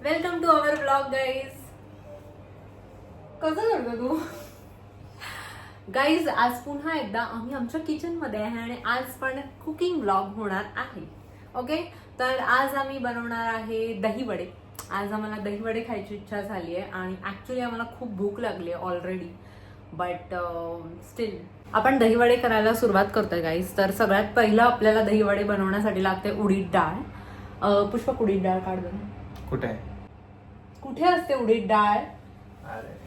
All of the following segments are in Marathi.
Welcome to our blog guys. कसं करतो तू गाईज? आज पुन्हा एकदा आम्ही आमच्या किचन मध्ये आहे आणि आज पण कुकिंग ब्लॉग होणार आहे. ओके, तर आज आम्ही बनवणार आहे दही वडे. आज आम्हाला दही वडे खायची इच्छा झाली आहे आणि ऍक्च्युली आम्हाला खूप भूक लागली आहे ऑलरेडी, बट स्टील आपण दही वडे करायला सुरुवात करतोय गाईज. तर सगळ्यात पहिलं आपल्याला दही वडे बनवण्यासाठी लागते उडीद डाळ. पुष्पक उडीद डाळ काढ दे. कुठे कुठे असते उडीद डाळ? अरे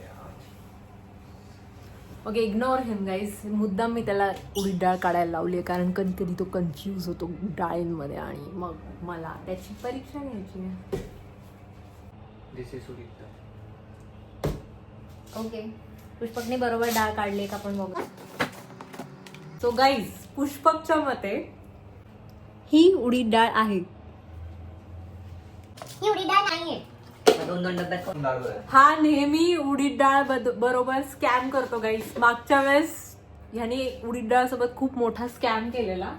ओके, इग्नोर हिम गाईज. मुद्दाम मी त्याला उडीद डाळ काढायला लावली आहे कारण कधी कधी तो कन्फ्यूज होतो डाळींमध्ये आणि मग मला त्याची परीक्षा घ्यायची आहे. दिस इज उडीद. ओके, पुष्पकने बरोबर डाळ काढली का आपण बघू. सो गाईज, पुष्पकच्या मते ही उडीद डाळ आहे. ही उडीद डाळ नाहीये. दोन डब्यात हा नेहमी उडीद डाळ बरोबर स्कॅम करतो गाईज. मागच्या वेळेस ह्याने उडीद डाळ सोबत खूप मोठा स्कॅम केलेला.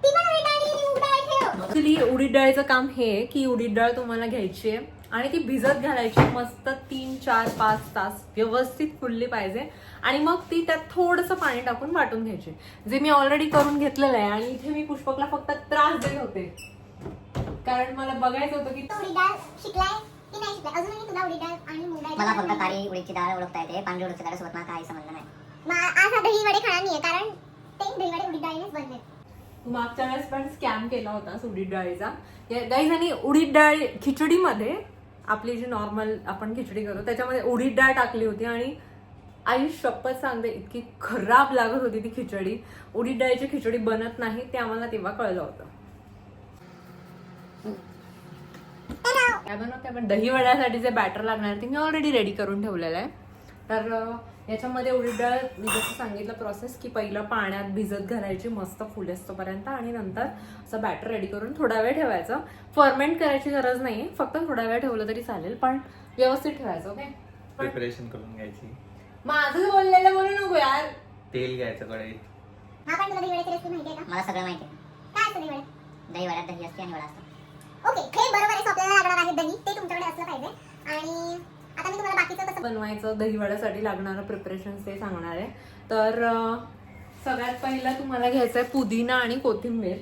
ती पण उडीद डाळ आणि मूग डाळ ठेव. ऍक्च्युली उडीद डाळीचं काम हे आहे की उडीद डाळ तुम्हाला घ्यायची आहे आणि ती भिजत घालायची मस्त 3, 4, 5 तास व्यवस्थित फुलली पाहिजे आणि मग ती त्यात थोडंसं पाणी टाकून वाटून घ्यायची, जे मी ऑलरेडी करून घेतलेलं आहे. आणि इथे मी पुष्पकला फक्त त्रास देत होते कारण मला बघायचं होतं की तू उडीद डाळ शिकलाय की नाही शिकलाय. अजूनही तुला उडीद डाळ आणि मूग डाळ मला फक्त काळी उडीदची डाळ ओळखता येते, पांढरी उडीदच्या डाळीसोबत मला काही संबंध नाही. आज हा दही वडे खाणार नाहीये कारण ते दही वडे उडीद डाळीनेच बनले. तू मागच्या वेळेस पण स्कॅम केला होता उडीद डाळीचा गाईज. आणि उडीद डाळ खिचडीमध्ये आपली जी नॉर्मल आपण खिचडी करतो त्याच्यामध्ये उडीद डाळ टाकली होती आणि आई शपथ सांगते इतकी खराब लागत होती ती खिचडी. उडीद डाळीची खिचडी बनत नाही ते आम्हाला तेव्हा कळलं होतं. काय बनवते आपण? दही वड्यासाठी जे बॅटर लागणार ते मी ऑलरेडी रेडी करून ठेवलेलं आहे. तर याच्यामध्ये उडीद डाळ मी जसं सांगितलं प्रोसेस की पहिलं पाण्यात भिजत घालायची मस्त फुलेस्तोपर्यंत आणि नंतर असं बॅटर रेडी करून थोडा वेळ ठेवायचं. फर्मेंट करायची गरज नाहीये, फक्त थोडा वेळ ठेवलं तरी चालेल पण व्यवस्थित ठेवायचं. ओके, प्रिपरेशन करून घ्यायची. माझं बोललेलं बोलू नको यार. तेल घ्यायचं कढईत. हा पण तुला दही वड्याची रेसिपी माहिती आहे का? मला सगळं माहिती आहे. काय असतं दही वडे? दही वड्यात दही असते आणि वडा असतो. ओके, हे बरोबर आहे. सो आपल्याला लागणार आहे दही, ते तुमच्याकडे असलं पाहिजे. आणि आता मी तुम्हाला बाकीचं कसं बनवायचं दही वड्यासाठी लागणारं प्रिपरेशन ते सांगणार आहे. तर सगळ्यात पहिला तुम्हाला घ्यायचं आहे पुदिना आणि कोथिंबीर.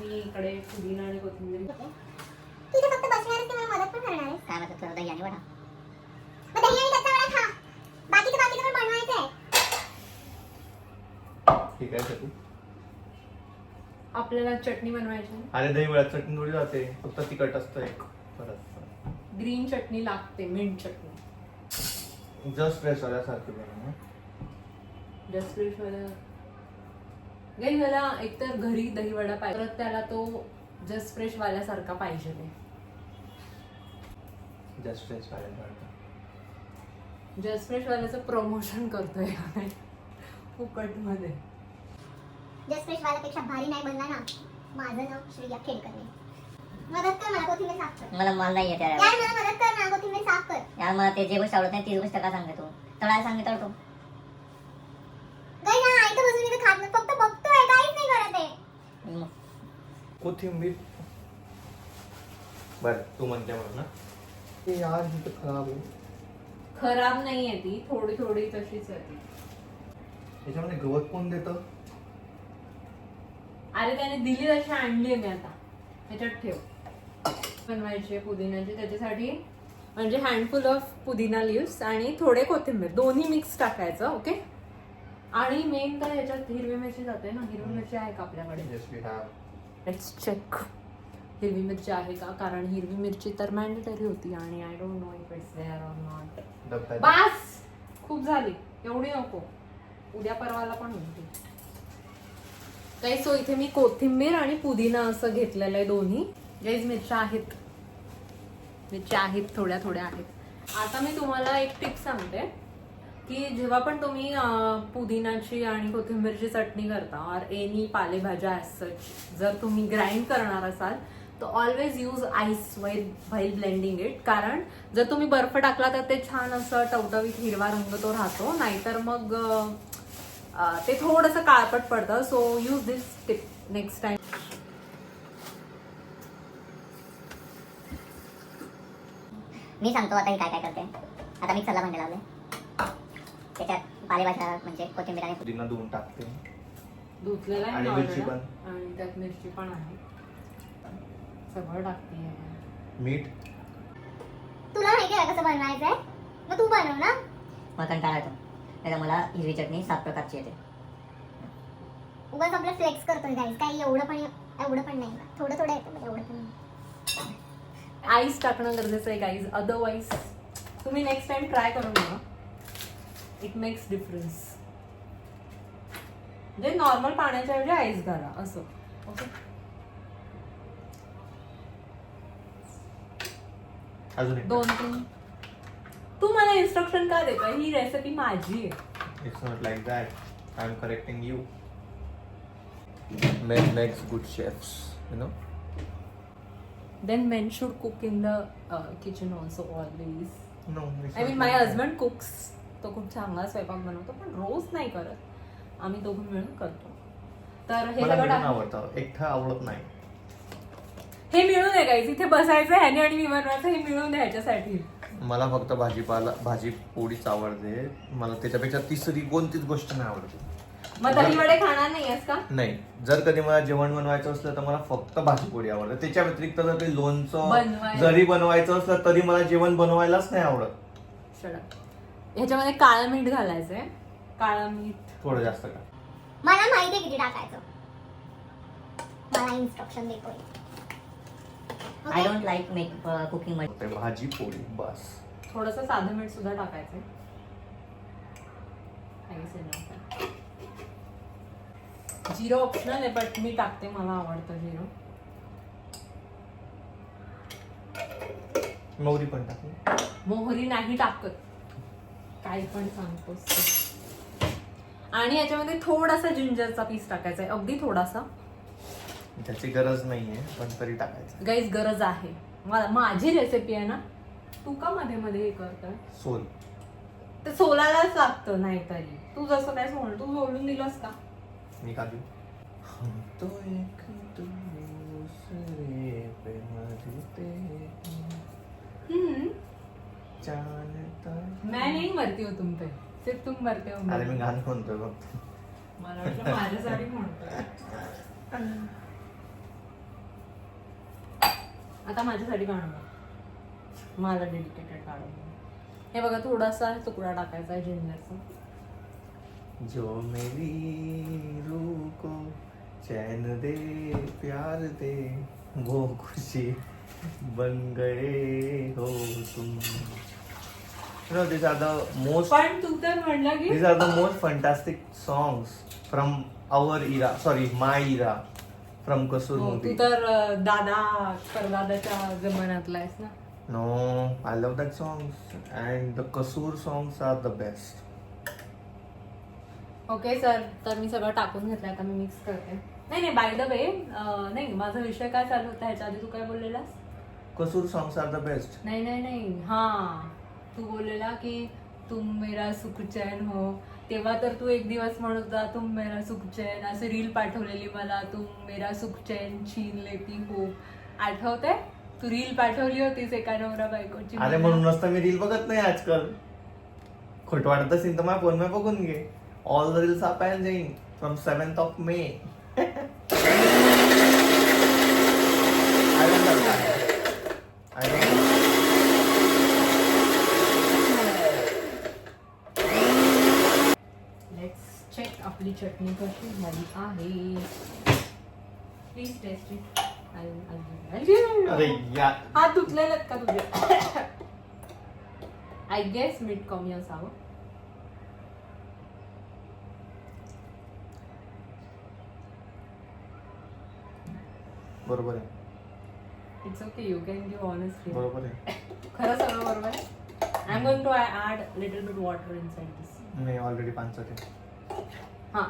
मी इकडे पुदिना आणि कोथिंबीर तुझे फक्त बसणार आहेस की मला मदत पण करणार आहेस? काय म्हणतात तुला? दही आणि वडा. मग दही आणि त्याचा वडा खा. बाकीचं पण बनवायचं आहे. ठीक आहे सगळी. आपल्याला चटणी बनवायची आहे. अरे दही वड्यात चटणी थोडी जाते, फक्त तिखट असतं एक. ग्रीन चटणी लागते, मिंट चटणी. जस्ट फ्रेश वाल्यासारखी बनव. जस्ट फ्रेश वाला गाई मला एकतर घरी दही वडा पाहिजे, परत त्याला तो जस्ट फ्रेश वाल्यासारखा पाहिजे. ते जस्ट फ्रेश वाल्यासारखं. जस्ट फ्रेश वाल्याचं प्रमोशन करतोय फुकट मध्ये. जस्ट फ्रेश वाल्यापेक्षा भारी नाही बनला ना. माझं नाव श्रेया खेडकर. मदत कर मला, कोथिंबीर साफ कर. मला नाही येते यार मला मदत कर ना, कोथिंबीर साफ कर. यार मला ते जे गोष्ट आवडत नाही ती गोष्ट का सांगते तू? तळायला सांग मी तळतो. गई ना ऐकतो बसून इथे खात नाही, फक्त बघतोय, काहीच नाही करत आहे. कोथिंबीर. बरं तू म्हणते म्हणून ना. ते यार ही तर खराब आहे. खराब नाहीये ती, थोडी थोडी तशीच आहे ती. त्याच्यामध्ये गवत कोण देतं? अरे त्याने दिली तशी आणली मी आता. ह्याच्यात ठेव. बनवायची पुदिन्याची, त्याच्यासाठी म्हणजे हँडफुल ऑफ पुदिना लिव्स आणि थोडे कोथिंबीर दोन्ही मिक्स टाकायचं. ओके, आणि मेन तर ह्याच्यात हिरवी मिरची जाते ना. हिरवी मिरची आहे का आपल्याकडे? Yes, we have. Let's check हिरवी मिरची आहे का, कारण हिरवी मिरची तर मॅन्डेटरी होती आणि I don't know if it's there or not. डब्यात. बस खूप झाली, एवढी नको, उद्या परवाला पण होती काही. सो इथे मी कोथिंबीर आणि पुदिना असं घेतलेलं आहे दोन्ही. गाईज मिरच्या आहेत, मिरच्या आहेत, थोड्या थोड्या आहेत. आता मी तुम्हाला एक टिप सांगते की जेव्हा पण तुम्ही पुदिनाची आणि कोथिंबीरची चटणी करता और एनी पालेभाज्या ॲज सच जर तुम्ही ग्राइंड करणार असाल तर always use ice while blending it. कारण जर तुम्ही बर्फ टाकला तर ते छान असं टवटवीत हिरवा रंग तो राहतो, नाहीतर मग ते थोडंसं काळपट पडतं. सो यूज दिस टिप नेक्स्ट टाइम. मी सांगतो आता ही काय काय करते. आता मिक्सरला भांडे लावले, त्याच्यात पालेभाज्या म्हणजे कोथिंबीर आणि पुदिना धुवून टाकते. धुतलेला आहे आणि ना मिरची already. पण. आणि त्यात मिरची पण आहे. सगळं टाकते. मीठ. तुला माहिती आहे कसं बनवायचंय, मग तू बनव ना. मला कंटाळा येतो. त्याला मला हिरवी चटणी 7 प्रकारची येते. उगाच आपलं फ्लेक्स करतोय गाईज, काही एवढं पण नाही, थोडं थोडं येतं पण एवढं पण नाही. आईस टाकणं गरजेचं आहे गाईज, अदरवाईज तुम्ही नेक्स्ट टाइम ट्राय करून बघा. It makes difference. म्हणजे नॉर्मल पाण्याच्या ऐवजी आईस घाला असं. ओके. अजून एक. 2-3. तू मला इन्स्ट्रक्शन का देतो? ही रेसिपी माझी आहे. It's not like that. I'm correcting you. Men makes good chefs, you know. Then men should cook in the kitchen also always. No. it's I not mean my like that. husband cooks. तो खूप चांगला स्वयंपाक बनवतो, पण रोज नाही करत. आम्ही दोघं मिळून करतो. तर हे मला सगळं मिळून टाक- आवडतं, एकटं आवडत नाही. हे मिळून आहे गाईज. इथे बसायचं ह्याने आणि मी बनवायचं, हे मिळून आहे ह्याच्यासाठी. मला फक्त भाजी पोळीच आवडते. मला त्याच्यापेक्षा तिसरी कोणतीच गोष्ट नाही आवडते. मग दही वडे खाणार नाहीयेस का? नाही, जर कधी मला जेवण बनवायचं असलं तर मला फक्त भाजी पोळी आवडते. त्याच्या व्यतिरिक्त जर काही लोणचं बनवायचं. जरी बनवायचं असलं तरी मला जेवण बनवायलाच नाही आवडत. शडा. ह्याच्यामध्ये काळं मीठ घालायचंय. काळं मीठ थोडं जास्त का. मला माहिती आहे किती टाकायचं, मला इन्स्ट्रक्शन देतोय. I don't like make cooking मध्ये. ते भाजी पोळी बस. थोडंसं साधं मीठ सुद्धा टाकायचंय. Thanks enough. जिरं ऑप्शनल आहे, बट मी टाकते, मला आवडतं जिरं. मोहरी पण टाकली. मोहरी नाही टाकत. काही पण सांगतोस तू. आणि याच्यामध्ये थोडासा जिंजरचा पीस टाकायचा आहे, अगदी थोडासा. त्याची गरज नाहीये पण तरी टाकायचं. गाईज गरज आहे. माझी रेसिपी आहे ना, तू का मध्ये मध्ये हे करतोय? सोल. ते सोलायलाच लागतं, नाहीतरी तू जसं काय सोल तू सोलून दिलंस का? मी का देऊ? तो एक दूसरे पे मरते जानता. मैं नहीं मरती हो तुम पे, सिर्फ तुम मरते हो. अरे मी गाणं म्हणतोय फक्त. मला वाटलं माझ्यासाठी म्हणतोय. आता माझ्यासाठी गाणं मला डेडिकेटेड काढून. हे बघा, थोडासा तुकडा टाकायचा आहे जिंजरचा. जो मेरी रूह को चैन दे प्यार दे वो खुशी बन गए हो तुम. You know, these are the most पण तू तर म्हणला की these are the most fantastic songs from our era. Sorry, my era. From Kasur हो, तू movie. तर दादा परदादाच्या जमान्यातला आहेस ना. No, I love that songs and the Kasur songs are the best. Okay sir, तर मी सगळं टाकून घेतलं, आता मी मिक्स करते. नाही बाय द वे, नाही माझा विषय काय चालू होता ह्याच्या आधी? तू काय बोललेलास? Kasur songs are the best. नाही हा, तू बोललेला की तुम मेरा सुख चैन हो. तेव्हा तर तू एक दिवस म्हणत होता तुम मेरा सुख चैन, असं रील पाठवलेली मला, तुम मेरा सुख चैन छीन लेती हो. आठवतंय? तू रील पाठवली होतीस एका नवरा बायकोची. अरे म्हणूनच तर मी रील बघत नाही आजकाल. खोट वाटत असेल तर माझ्या फोन मध्ये बघून घे. All the reels are pending from 7th of May. I don't love that. I don't. Let's check आपली चटणी कशी झाली आहे. Please taste it. अरे यार. हात धुतलेलेत का तुझे? आय गेस मीठ कमी असावं. बरोबर आहे. It's okay, you can give honestly. बरोबर आहे. खरं सगळं बरोबर आहे. I am going to add little bit water inside this. मी ऑलरेडी पांचट आहे. हां,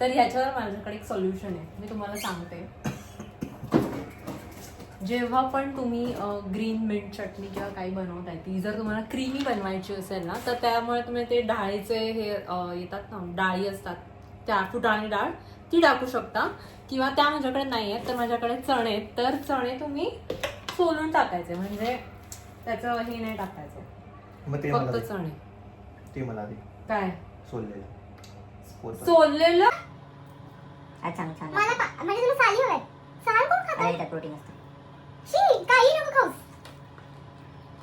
तर ह्याच्यावर माझ्याकडे एक सोल्युशन आहे, मी तुम्हाला सांगते. जेव्हा पण तुम्ही ग्रीन मिंट चटणी किंवा काही बनवताय, ती जर तुम्हाला क्रीमी बनवायची असेल ना, तर त्यामुळे तुम्ही ते डाळीचे हे येतात ना, डाळी असतात त्या, फुटाणी डाळ, ती टाकू शकता. किंवा त्या माझ्याकडे नाही आहेत, तर माझ्याकडे चणे आहेत, तर चणे तुम्ही सोलून टाकायचे. म्हणजे त्याचं हे नाही टाकायचं, मग ते मला फक्त दे. चणे. ते मला दे काय सोललेलं सोललेलं? आज छान छान मला म्हणजे तुला साली हवंय. साल कोण आणि खातं? त्यात प्रोटीन असतं. शी काही नको खाऊस.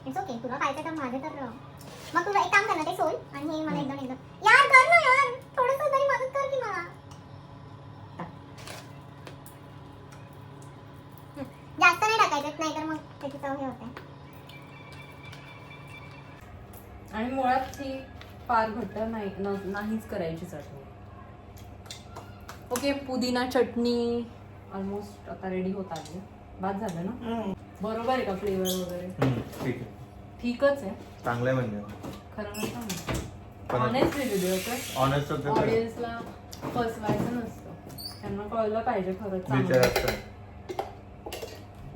इट्स ओके, तुला खायचं तर माझे तर मग तुला एक काम कर ना, ते सोल आणि हे मला एकदम यार कर ना यार, थोडंसं तरी मदत कर की मला. जास्त नाही टाकायचं, नाही तर मग त्याची चव हे होते. आणि मुळात ही फार घट्ट नाहीच करायची चटणी. ओके, पुदिना चटणी ऑलमोस्ट आता रेडी होत आली. बाद झालं ना? बरोबर आहे का फ्लेवर वगैरे? ठीक आहे, ठीकच आहे. चांगलं आहे म्हणजे. खरं नसतं, पण ऑनेस्ट रिव्ह्यू देतो. ऑनेस्ट ऑडियन्सला फसवायचं नसतं, त्यांना कळलं पाहिजे खरंच. विचार असतं.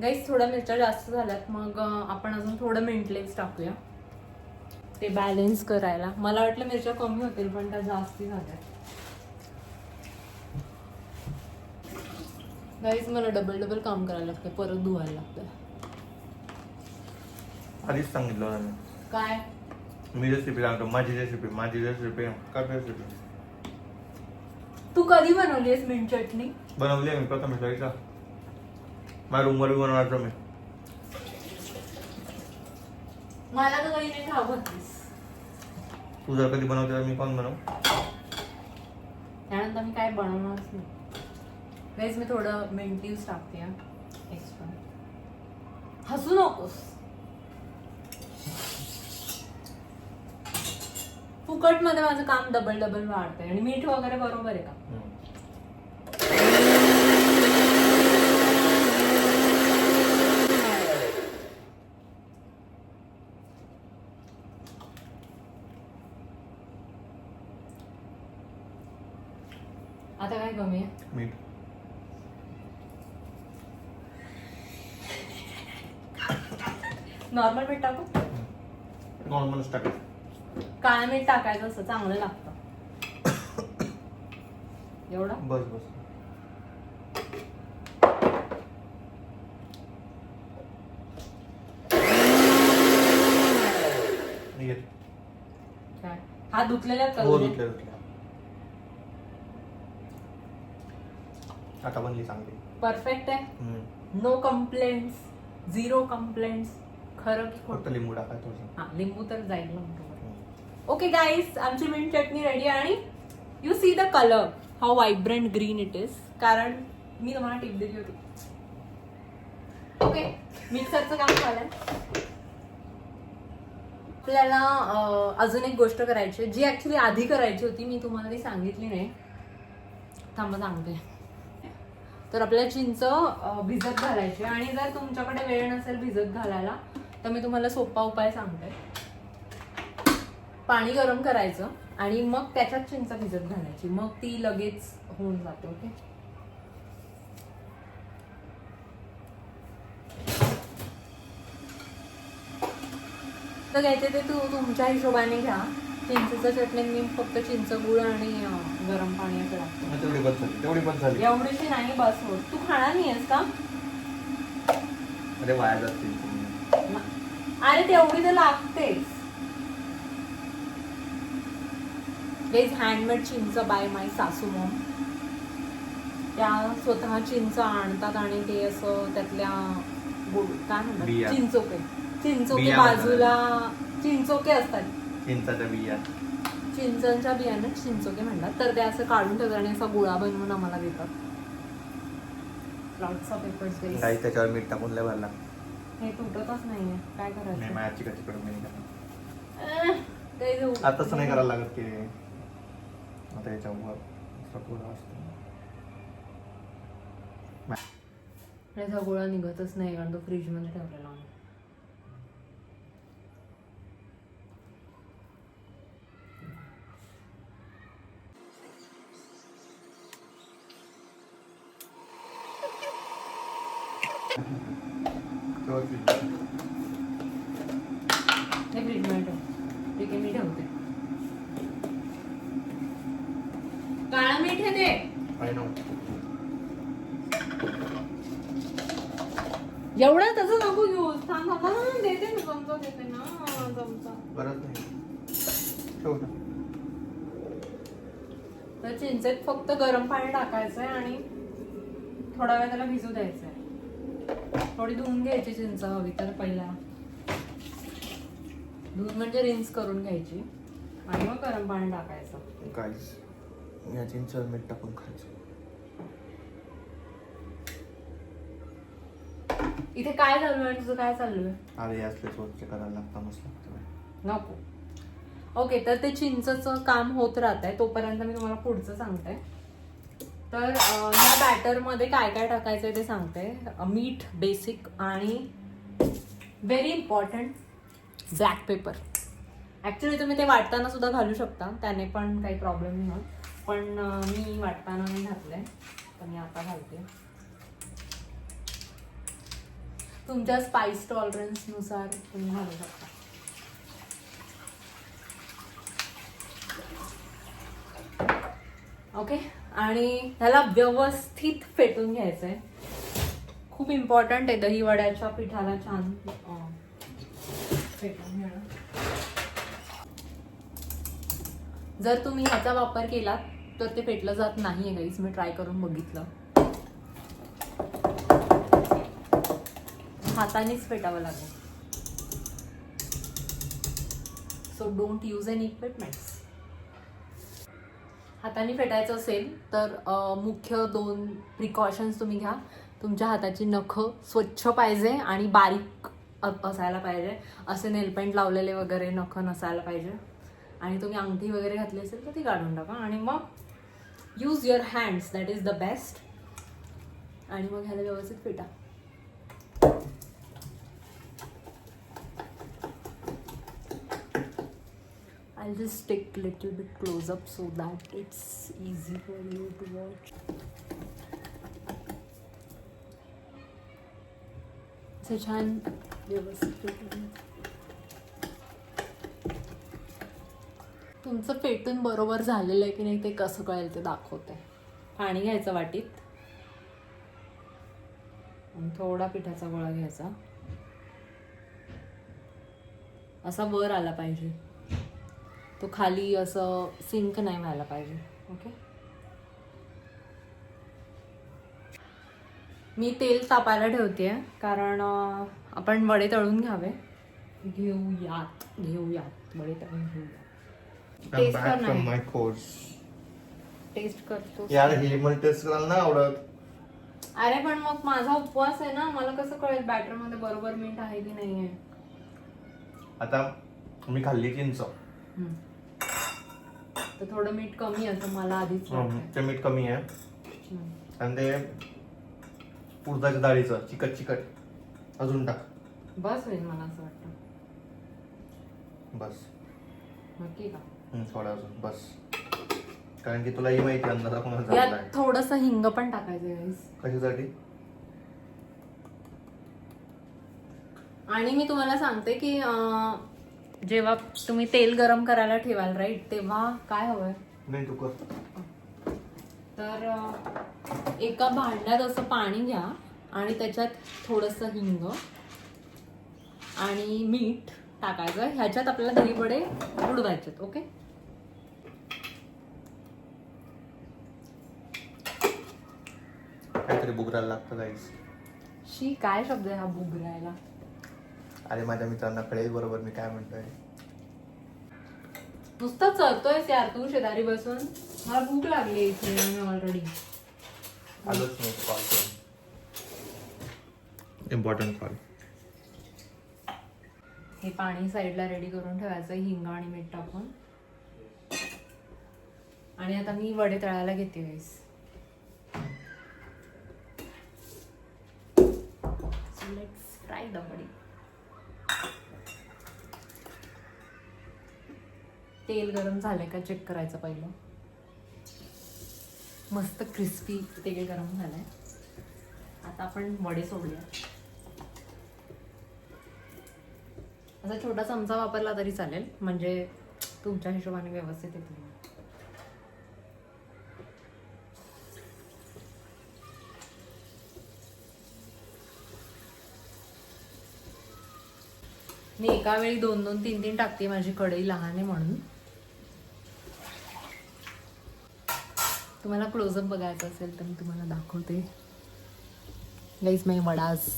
गाईस थोड्या मिरच्या जास्त झाल्यात, मग आपण अजून थोडं मिंटलेस टाकूया ते बॅलन्स करायला. मला वाटलं मिरच्या कमी होतील पण त्या जास्ती झाल्या. गाईस मला डबल काम करायला लागतं, परत धुवायला लागतं. आधीच सांगितलं होतं मी. काय मी रेसिपी सांगतो, माझी रेसिपी काय रेसिपी तू कधी बनवलीस मिंट चटणी? बनवली आहे मी प्रथम मिसळीचा. माझ्या रूमवर बी बनवायचं मी. मला तर कधी नाही खाऊ घातलीस. तू जर कधी बनवते तर मी कोण बनवू? त्यानंतर मी काय बनवणारच नाही. गाईस मी थोडं मिंट टाकते एक्स्ट्रा. हसू नकोस. फुकट मध्ये माझं काम डबल वाढतंय. आणि मीठ वगैरे बरोबर आहे का? आता काय कमी आहे? मीठ. नॉर्मल मीठ टाकू? नॉर्मलच टाकायचं. काळं मीठ टाकायचं असं चांगलं लागतं. एवढा बस बस. ये. काय हात धुतलेला हो, करू दे. धुतल्या. आता बनली चांगली. परफेक्ट आहे. No complaints, 0 complaints. खरं की फक्त खोटं? लिंबू टाकायचं थोडंसं. हा, लिंबू तर जाईल ना बरोबर. ओके गाईस, आमची मिंट चटणी रेडी आहे. आणि you see the colour, how vibrant green it is. कारण मी तुम्हाला टिप दिली होती. ओके, मिक्सरचं काम झालंय. आपल्याला अजून एक गोष्ट करायची जी ऍक्च्युली आधी करायची होती, मी तुम्हाला ती सांगितली नाही. थांबा सांगते. तर आपल्याला चिंच भिजत घालायची. आणि जर तुमच्याकडे वेळ नसेल भिजत घालायला तर मी तुम्हाला सोपा उपाय सांगते. पाणी गरम करायचं आणि मग त्याच्यात चिंच भिजत घालायची, मग ती लगेच होऊन जाते. ओके, तर घ्यायचे ते तुमच्या हिशोबाने घ्या. चिंचेचं चटणी मी फक्त चिंच गुळ आणि गरम पाणी असं लागतं. तेवढी बस झाली. एवढीशी नाही बस होत. तू खाणार नाही आहेस का? अरे वाया जातील. अरे तेवढी तर लागतेच. वेज हँडमेड चिंच बाय माय सासू मॉम. त्या स्वतः चिंच आणतात आणि ते असं त्यातल्या काय म्हणतात, बिया. चिंचोके बिया बाजूला चिंचोके असतात. चिंचाच्या बिया. चिंचांच्या बियांना चिंचोके म्हणतात. तर ते असं काढून ठेवतात आणि असा गोळा बनवून आम्हाला देतात. लॉट्स ऑफ एफर्ट्स गाईस. काही त्याच्यावर मीठ टाकून लय भरला. हे तुटतच नाहीये, काय नाही करायचं? माझ्या चिकटकडून मी काही जाऊ. आता तसं नाही करायला लागत की आता याच्यावर सगळं असतं. त्याचा गोळा निघतच नाही कारण तो फ्रीज मध्ये ठेवलेला आहे. हे फ्रीज मध्ये ठेव. ठीक आहे, मी ठेवते. काळं मीठ आहे ते. I know. एवढं तसं नको घेऊ. थांब देते ना चमचा देते ना, चमचा. गरज नाही. ठेव ना. तर चिंचेत फक्त गरम पाणी टाकायचंय आणि थोडा वेळ त्याला भिजू द्यायचंय. थोडी धुवून घ्यायची चिंच हवी तर पहिला. धुवून म्हणजे रिन्स करून घ्यायची आणि मग गरम पाणी टाकायचं. गाईस या चिंचेवर मीठ टाकून खायचं. इथे काय चालू आहे? तुझं काय चालू आहे? अरे असले चोरचे करायला लागतं, मस्त लागतं. नको. ओके, तर ते चिंचचं काम होत राहत आहे, तोपर्यंत मी तुम्हाला पुढचं सांगते. तर ह्या बॅटरमध्ये काय काय टाकायचं ते सांगते. मीठ बेसिक आणि very important black paper. Actually तुम्ही ते वाटताना सुद्धा घालू शकता, त्याने पण काही प्रॉब्लेम नाही होत. पण मी वाटताना नाही घातलंय, तर मी आता घालते. तुमच्या स्पाइस टॉलरन्सनुसार तुम्ही घालू शकता. ओके, आणि ह्याला व्यवस्थित फेटून घ्यायचंय. खूप इम्पॉर्टंट आहे दही वड्याच्या पिठाला छान फेटून घेणं. जर तुम्ही ह्याचा वापर केला तर ते फेटलं जात नाहीये गाईस, मी ट्राय करून बघितलं. हातानेच फेटावं लागेल. So don't use any equipments. हाताने फेटायचं असेल तर मुख्य 2 प्रिकॉशन्स तुम्ही घ्या. तुमच्या हाताची नखं स्वच्छ पाहिजे आणि बारीक असायला पाहिजे. असे नेलपेंट लावलेले वगैरे नखं नसायला पाहिजे. आणि तुम्ही अंगठी वगैरे घातली असेल तर ती काढून टाका. आणि मग use your hands, that is the best. आणि मग ह्याला व्यवस्थित फेटा. I'll just stick little bit close up so that it's easy for you to watch. असं छान व्यवस्थित फेटून. तुमचं फेटून बरोबर झालेलं आहे की नाही ते कसं कळेल ते दाखवते. पाणी घ्यायचं वाटीत आणि थोडा पिठाचा गोळा घ्यायचा. असा वर आला पाहिजे, तो खाली असं सिंक नाही व्हायला पाहिजे. ओके, मी तेल तापायला ठेवते कारण आपण वडे तळून घेऊयात वडे तळून घेऊयात. टेस्ट कर नाही, टेस्ट करतो यार. हे मला टेस्ट करायला नाही आवडत. अरे पण मग माझा उपवास आहे ना, मला कसं कळेल बॅटर मध्ये बरोबर मीठ आहे की नाहीये. आता मी खाल्ली चिंच, तर थोडं मीठ कमी असं मला आधीच वाटतंय. ते मीठ कमी आहे. आणि ते उडदाच्या डाळीचं चिकट अजून टाक. बस होईल मला असं वाटतं. बस नक्की का? थोडा अजून बस, कारण की तुलाही माहिती अंदाज कोणाचा यात झालाय. थोडंसं हिंग पण टाकायचं गाईस. कशासाठी? आणि मी तुम्हाला सांगते की जेव्हा तुम्ही तेल गरम करायला ठेवाल राईट, तेव्हा काय हवंय नाही तू कर. तर एका भांड्यात असं पाणी घ्या आणि त्याच्यात थोडंसं हिंग आणि मीठ टाकायचं. ह्याच्यात आपल्याला दही वडे बुडवायचे. ओके, काहीतरी बुगरायला लागतं गाईस. शी काय शब्द आहे हा बुगरायला? अरे माझ्या मित्रांना कळेल बरोबर मी काय म्हणतोय. नुसतं चरतोयस यार तू शेजारी बसून. मला भूक लागली इथे ऑलरेडी. आलोच नाही कॉल करून. Important call. हे पाणी साईडला रेडी करून ठेवायचं हिंग आणि मीठ टाकून. आणि आता मी वडे तळायला घेते गाईस. सो लेट्स फ्राय द वडे. तेल गरम झालंय का चेक करायचं पहिलं. मस्त क्रिस्पी तेल गरम झालंय. आता आपण वडे सोडूया. असा छोटा चमचा वापरला तरी चालेल, म्हणजे तुमच्या हिशोबाने व्यवस्थित येतील. मी एका वेळी 2-2, 3-3 टाकते, माझी कढई लहान आहे म्हणून. तुम्हाला क्लोजअप बघायचं असेल तर मी तुम्हाला दाखवते. गाईस माय वडास.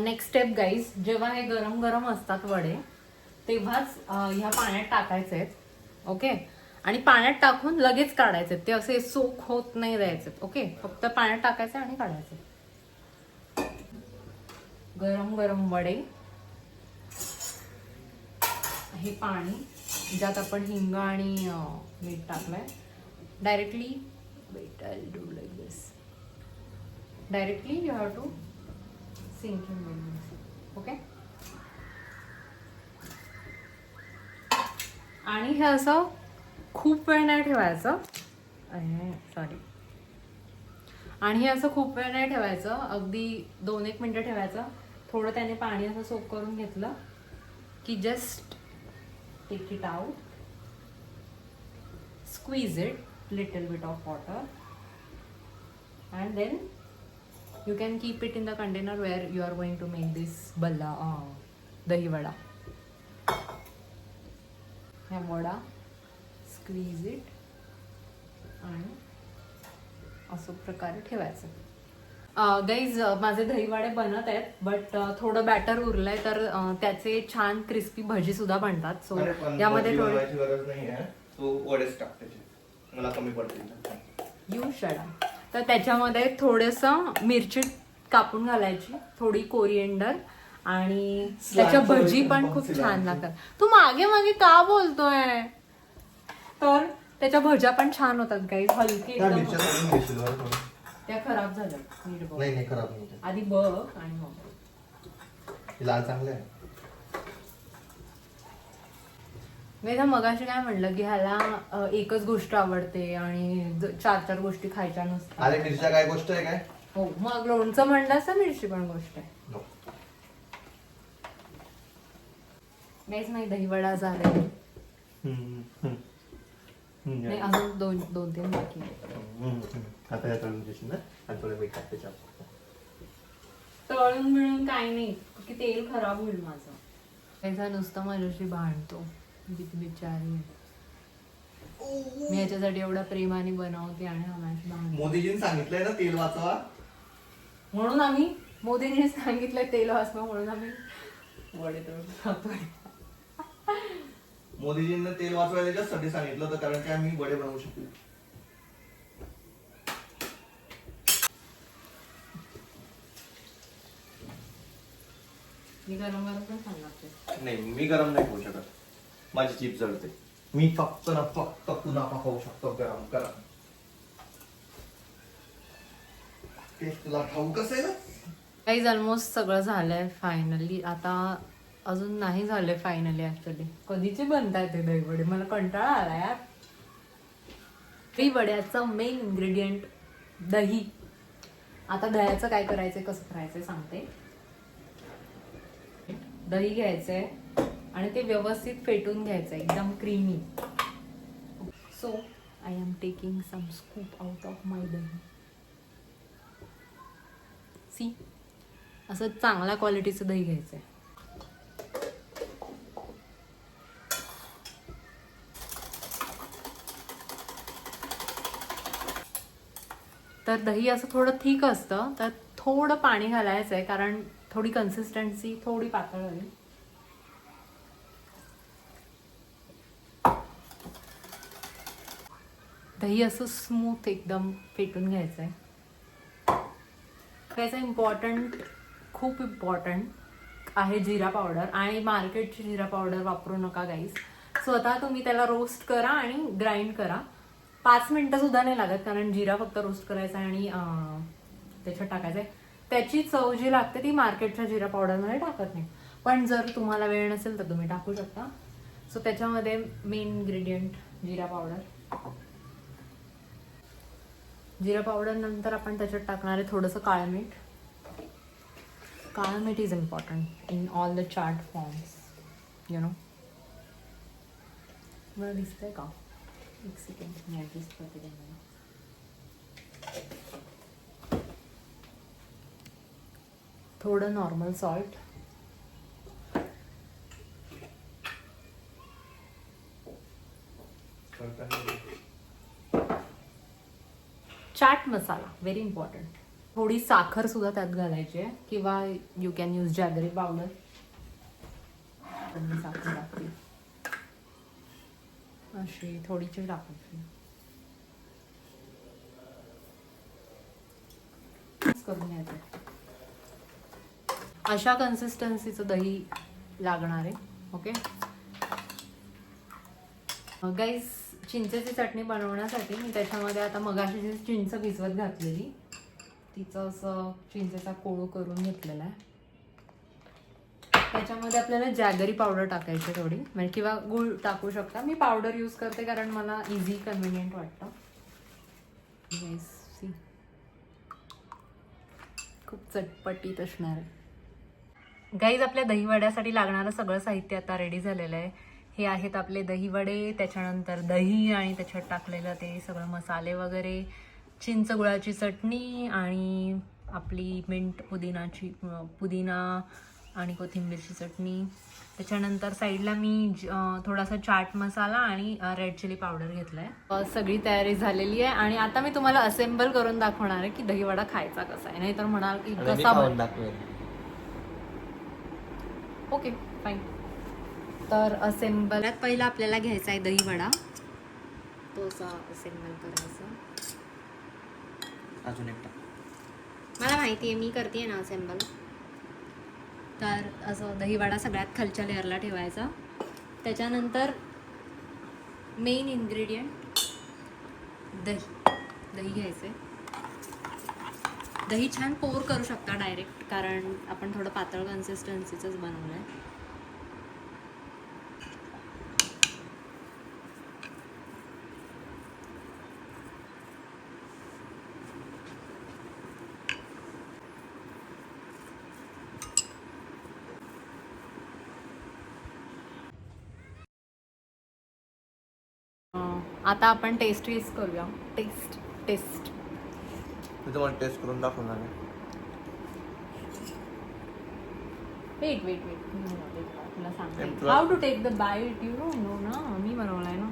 नेक्स्ट स्टेप गाईज, जेव्हा हे गरम गरम असतात वडे तेव्हाच ह्या पाण्यात टाकायचे आहेत. ओके, आणि पाण्यात टाकून लगेच काढायचे. ते असे सोक होत नाही द्यायचे. ओके, फक्त पाण्यात टाकायचे आणि काढायचे. गरम गरम वडे, हे पाणी ज्यात आपण हिंग आणि मीठ टाकलंय. Directly wait, I will do like this. Directly you have to sink in this. Okay, आणि हे असं खूप वेळ नाही ठेवायचं. सॉरी, आणि हे असं खूप वेळ नाही ठेवायचं. अगदी 2-1 मिनिटं ठेवायचं. थोडं त्याने पाणी असं सोक करून घेतलं की just take it out, squeeze it little bit of water, and then you can keep it in the container where you are going to make this balla dahi vada. हा वडा स्क्वीज इट आणि असं प्रकारे ठेवायचं. गाईज माझे दहीवडे बनत आहेत, बट थोडं बॅटर उरलंय तर त्याचे छान क्रिस्पी भजी सुद्धा बनतात. सो यामध्ये बनवायची गरज नाही आहे, तो वडेच टाक त्याचे, मला कमी पडतील. यू शडा. तर त्याच्यामध्ये थोडंसं मिरची कापून घालायची, थोडी कोरिएंडर, आणि त्याच्या भजी पण खूप छान लागतात. तू मागे मागे का बोलतोय? तर त्याच्या भज्या पण छान होतात गाईज, हलकी एकदम. त्या खराब झाल्या. नाही खराब नाही. आधी बघ आणि मग. लाल चांगले आहे. मी तर मगाशी काय म्हणलं की ह्याला एकच गोष्ट आवडते आणि 4-4 गोष्टी खायच्या नसतात. अरे मिरच्या काय गोष्ट आहे काय? हो, मग लोणचं म्हणलं तर मिरची पण गोष्ट आहे. नाहीच नाही, दहीवडा झाले. नाही, अजून 2-3 बाकी. आता तळून घेशील ना, आणि थोडं मीठ टाक त्याच्यात. तळून मिळून काही नाही, की तेल खराब होईल माझं. त्याचा नुसतं माझ्याशी भांडतो बिचारी. मी याच्यासाठी एवढा प्रेमाने बनवते आणि माझ्याशी भांडतो. मोदीजींनी सांगितलंय ना तेल वाचवा, म्हणून आम्ही, मोदींनी सांगितलंय तेल वाचवा म्हणून आम्ही वडे तळून खातोय. मोदीजींना तेल वाचवायला त्याच्यासाठी सांगितलं होतं, कारण की आम्ही वडे बनवू शकू. मी गरम गरम पण छान लागते. नाही, मी गरम नाही खाऊ शकत, माझी जीभ जळते. मी फक्त कुनाफा खाऊ शकतो गरम गरम. ते तुला खाऊ कसं आहे ना. काही ऑलमोस्ट सगळं झालंय फायनली. आता अजून नाही झालंय फायनली. ऍक्च्युली कधीचे बनताय ते दहीवडे, मला कंटाळा आला यार. दहीवड्याचं मेन इन्ग्रेडियंट दही. आता दह्याचं काय करायचंय, कसं करायचंय सांगते. दही घ्यायचंय आणि ते व्यवस्थित फेटून घ्यायचंय, एकदम creamy. So I am taking some scoop out of my dahi. See, असं चांगल्या क्वालिटीचं दही घ्यायचंय. तर दही असं थोडं थिक असतं, तर थोडं पाणी घालायचं आहे, कारण थोडी कन्सिस्टन्सी थोडी पातळ होईल. दही असं स्मूथ एकदम फेटून घ्यायचं आहे. त्याचं इम्पॉर्टंट, खूप इम्पॉर्टंट आहे जिरा पावडर. आणि मार्केटची जिरा पावडर वापरू नका गाईज. स्वतः तुम्ही त्याला रोस्ट करा आणि ग्राइंड करा. 5 मिनिटं सुद्धा नाही लागत, कारण जिरा फक्त रोस्ट करायचा आणि त्याच्यात टाकायचंय. त्याची चव जी लागते ती मार्केटच्या जिरा पावडरमध्ये टाकत नाही. पण जर तुम्हाला वेळ नसेल तर तुम्ही टाकू शकता. सो त्याच्यामध्ये मेन इन्ग्रेडियंट जिरा पावडर. जिरा पावडर नंतर आपण त्याच्यात टाकणार आहे थोडंसं काळं मीठ. काळं मीठ is important in all the chaat forms, you know. मला दिसतंय का? एक सेकंड मी ॲडजस्ट करते त्यांना. थोडं normal salt. Chaat masala very important. थोडी साखर सुद्धा त्यात घालायची आहे किंवा you can use jaggery powder. मी साखर टाकते अशी थोडीशी टाकायची. करून घ्यायचं. अशा कन्सिस्टन्सीचं दही लागणार आहे. ओके गाईस, चिंचेची चटणी बनवण्यासाठी मी त्याच्यामध्ये आता मगाशी जी चिंच भिजवत घातलेली तिचं असं चिंचेचा कोळ करून घेतलेला आहे. त्याच्यामध्ये आपल्याला जॅगरी पावडर टाकायची थोडी, म्हणजे किंवा गूळ टाकू शकता. मी पावडर यूज करते कारण मला इझी कन्व्हिनियंट वाटतं. सी खूप चटपटीत असणार आहे. गाईज, आपल्या दहीवड्यासाठी लागणारं सगळं साहित्य आता रेडी झालेलं आहे. हे आहेत आपले दहीवडे, त्याच्यानंतर दही आणि त्याच्यात टाकलेलं ते सगळं मसाले वगैरे, चिंच गुळाची चटणी आणि आपली मिंट पुदिना आणि कोथिंबीरची चटणी. त्याच्यानंतर साईडला मी थोडासा चाट मसाला आणि रेड चिली पावडर घेतला आहे. सगळी तयारी झालेली आहे आणि आता मी तुम्हाला असेंबल करून दाखवणार आहे की दहीवडा खायचा कसा आहे. नाहीतर म्हणाल की कसा. Okay fine. तर असेंबल पहिला आपल्याला घ्यायचा आहे दहीवडा. तो असा असेंबल करायचा. अजून एक मला माहिती आहे, मी करते ना असेंबल. तर असं दहीवडा सगळ्यात खालच्या लेअरला ठेवायचा. त्याच्यानंतर मेन इन्ग्रेडियंट दही घ्यायचे. दही छान पोर करू शकता डायरेक्ट, कारण आपण थोडं पातळ कन्सिस्टन्सीचंच बनवलं आहे. आता आपण टेस्ट करूया. टेस्ट मी तुम्हाला टेस्ट करून दाखवणार आहे. वेट तुला सांगते how to take the bite. You don't know ना, मी बनवलाय ना.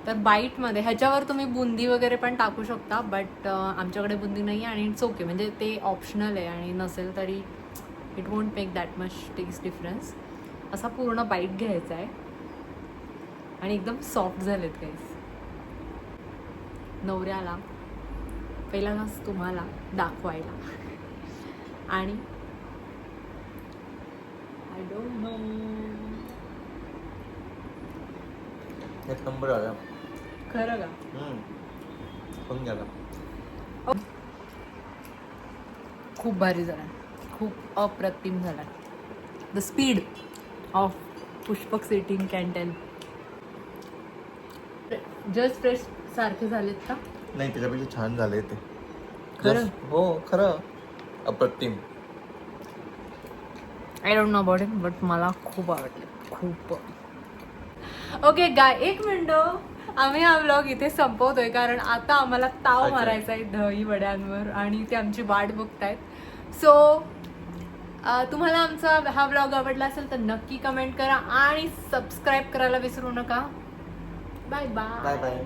तर बाईटमध्ये ह्याच्यावर तुम्ही बुंदी वगैरे पण टाकू शकता, बट आमच्याकडे बुंदी नाही आहे आणि इट्स ओके. म्हणजे ते ऑप्शनल आहे आणि नसेल तरी it won't make that much taste difference. असा पूर्ण बाईट घ्यायचा आहे आणि एकदम सॉफ्ट झालेत काहीच. नवऱ्याला पहिल्यांदाच तुम्हाला दाखवायला आणि आय डोंट नो. एक नंबर आला. खरं का? पण गेला. खूप भारी झाला, खूप अप्रतिम झाला. The speed of Pushpak setting can tell. Just fresh सारखे झालेत का? नाही, त्याच्यापेक्षा छान झाले ते. खरं? हो खरं, अप्रतिम. I don't know about it, but मला खूप आवडले, खूप. ओके गाय, एक मिनटं, आम्ही हा व्लॉग इथे संपवतोय कारण आता आम्हाला ताव मारायचा आहे दही वड्यांवर आणि ते आमची वाट बघतायत. सो तुम्हाला आमचा हा व्लॉग आवडला असेल तर नक्की कमेंट करा आणि सबस्क्राईब करायला विसरू नका. Bye bye. Bye bye.